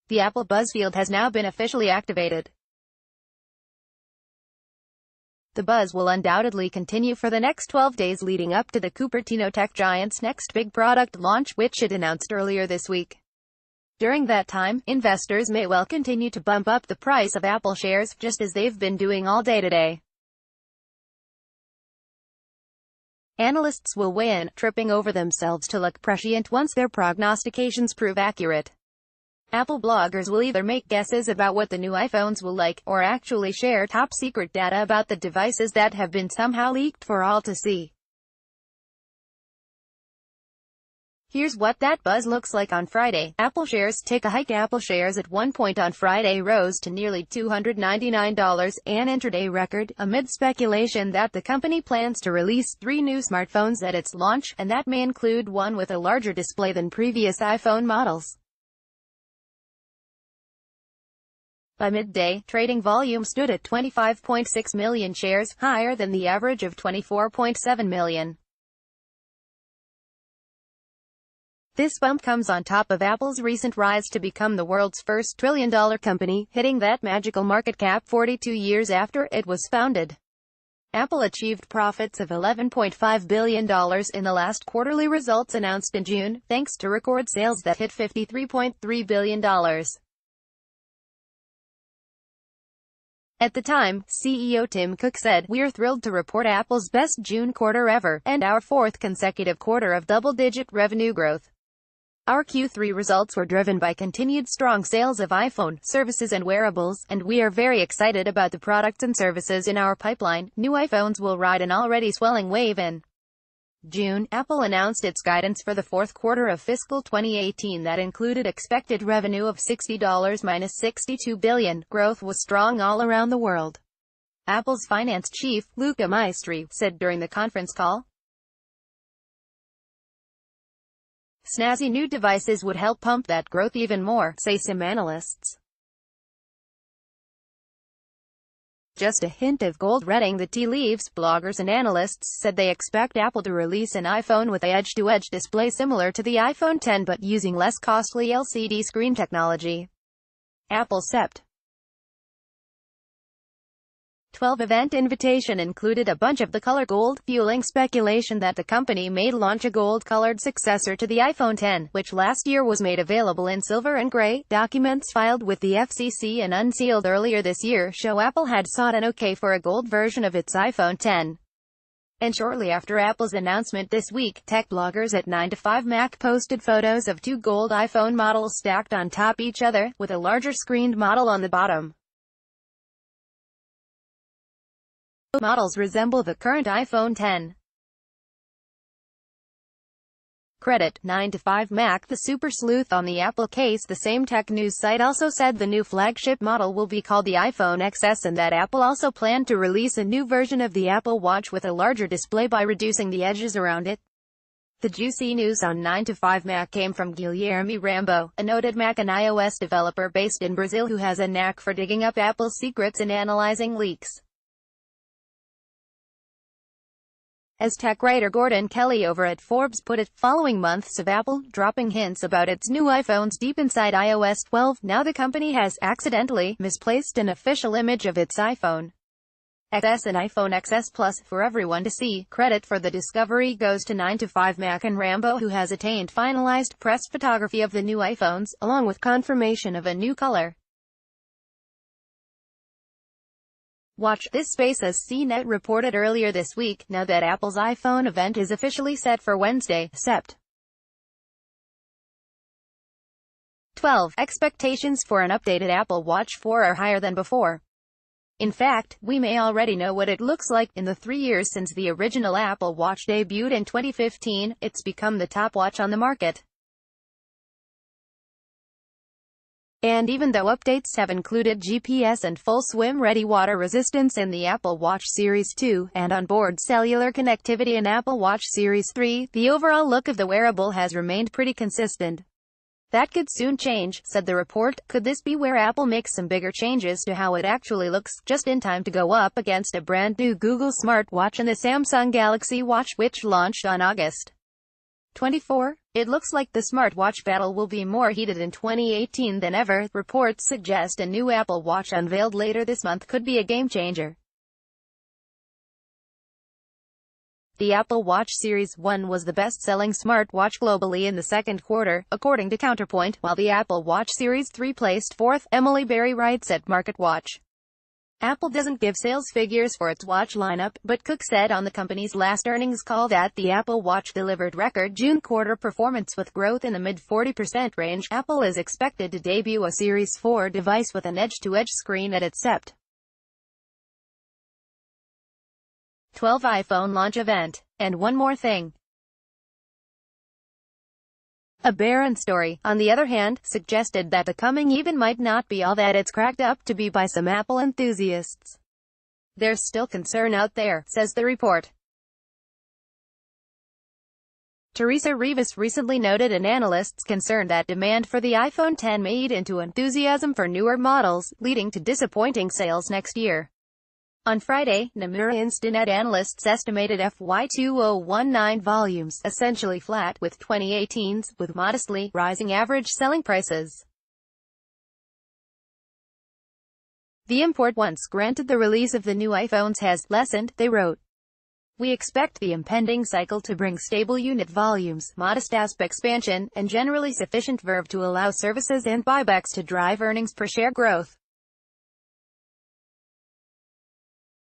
The Apple Buzz field has now been officially activated. The buzz will undoubtedly continue for the next 12 days leading up to the Cupertino tech giant's next big product launch, which it announced earlier this week. During that time, investors may well continue to bump up the price of Apple shares, just as they've been doing all day today. Analysts will weigh in, tripping over themselves to look prescient once their prognostications prove accurate. Apple bloggers will either make guesses about what the new iPhones will like, or actually share top-secret data about the devices that have been somehow leaked for all to see. Here's what that buzz looks like on Friday. Apple shares take a hike. Apple shares at one point on Friday rose to nearly $299, an intraday record, amid speculation that the company plans to release 3 new smartphones at its launch, and that may include one with a larger display than previous iPhone models. By midday, trading volume stood at 25.6 million shares, higher than the average of 24.7 million. This bump comes on top of Apple's recent rise to become the world's first trillion-dollar company, hitting that magical market cap 42 years after it was founded. Apple achieved profits of $11.5 billion in the last quarterly results announced in June, thanks to record sales that hit $53.3 billion. At the time, CEO Tim Cook said, "We're thrilled to report Apple's best June quarter ever, and our 4th consecutive quarter of double-digit revenue growth. Our Q3 results were driven by continued strong sales of iPhone, services and wearables, and we are very excited about the products and services in our pipeline." New iPhones will ride an already swelling wave. In June, Apple announced its guidance for the 4th quarter of fiscal 2018 that included expected revenue of $60-62 billion. Growth was strong all around the world. Apple's finance chief, Luca Maestri, said during the conference call, "Snazzy new devices would help pump that growth even more, say some analysts. Just a hint of gold reading the tea leaves." Bloggers and analysts said they expect Apple to release an iPhone with a edge-to-edge display similar to the iPhone X but using less costly LCD screen technology. Apple Sept. 12 event invitation included a bunch of the color gold, fueling speculation that the company may launch a gold-colored successor to the iPhone X, which last year was made available in silver and gray. Documents filed with the FCC and unsealed earlier this year show Apple had sought an okay for a gold version of its iPhone X. And shortly after Apple's announcement this week, tech bloggers at 9to5Mac posted photos of 2 gold iPhone models stacked on top each other, with a larger screened model on the bottom. Models resemble the current iPhone X. Credit 9to5Mac, the super sleuth on the Apple case. The same tech news site also said the new flagship model will be called the iPhone XS and that Apple also planned to release a new version of the Apple Watch with a larger display by reducing the edges around it. The juicy news on 9to5Mac came from Guilherme Rambo, a noted Mac and iOS developer based in Brazil who has a knack for digging up Apple's secrets and analyzing leaks. As tech writer Gordon Kelly over at Forbes put it, following months of Apple dropping hints about its new iPhones deep inside iOS 12, now the company has accidentally misplaced an official image of its iPhone XS and iPhone XS Plus for everyone to see. Credit for the discovery goes to 9to5Mac and Rambo, who has attained finalized press photography of the new iPhones, along with confirmation of a new color. Watch this space, as CNET reported earlier this week, now that Apple's iPhone event is officially set for Wednesday, Sept. 12. Expectations for an updated Apple Watch 4 are higher than before. In fact, we may already know what it looks like. In the 3 years since the original Apple Watch debuted in 2015, it's become the top watch on the market. And even though updates have included GPS and full swim-ready water resistance in the Apple Watch Series 2, and onboard cellular connectivity in Apple Watch Series 3, the overall look of the wearable has remained pretty consistent. That could soon change, said the report. Could this be where Apple makes some bigger changes to how it actually looks, just in time to go up against a brand new Google smartwatch and the Samsung Galaxy Watch, which launched on August 24. It looks like the smartwatch battle will be more heated in 2018 than ever. Reports suggest a new Apple Watch unveiled later this month could be a game-changer. The Apple Watch Series 1 was the best-selling smartwatch globally in the second quarter, according to Counterpoint, while the Apple Watch Series 3 placed fourth. Emily Berry writes at MarketWatch. Apple doesn't give sales figures for its watch lineup, but Cook said on the company's last earnings call that the Apple Watch delivered record June quarter performance with growth in the mid-40% range. Apple is expected to debut a Series 4 device with an edge-to-edge screen at its Sept. 12 iPhone launch event. And one more thing. A barren story, on the other hand, suggested that the coming even might not be all that it's cracked up to be by some Apple enthusiasts. There's still concern out there, says the report. Teresa Rivas recently noted an analyst's concern that demand for the iPhone X may eat into enthusiasm for newer models, leading to disappointing sales next year. On Friday, Nomura Instinet analysts estimated FY 2019 volumes essentially flat with 2018's, with modestly rising average selling prices. The import once granted the release of the new iPhones has lessened, they wrote. We expect the impending cycle to bring stable unit volumes, modest ASP expansion, and generally sufficient verve to allow services and buybacks to drive earnings per share growth.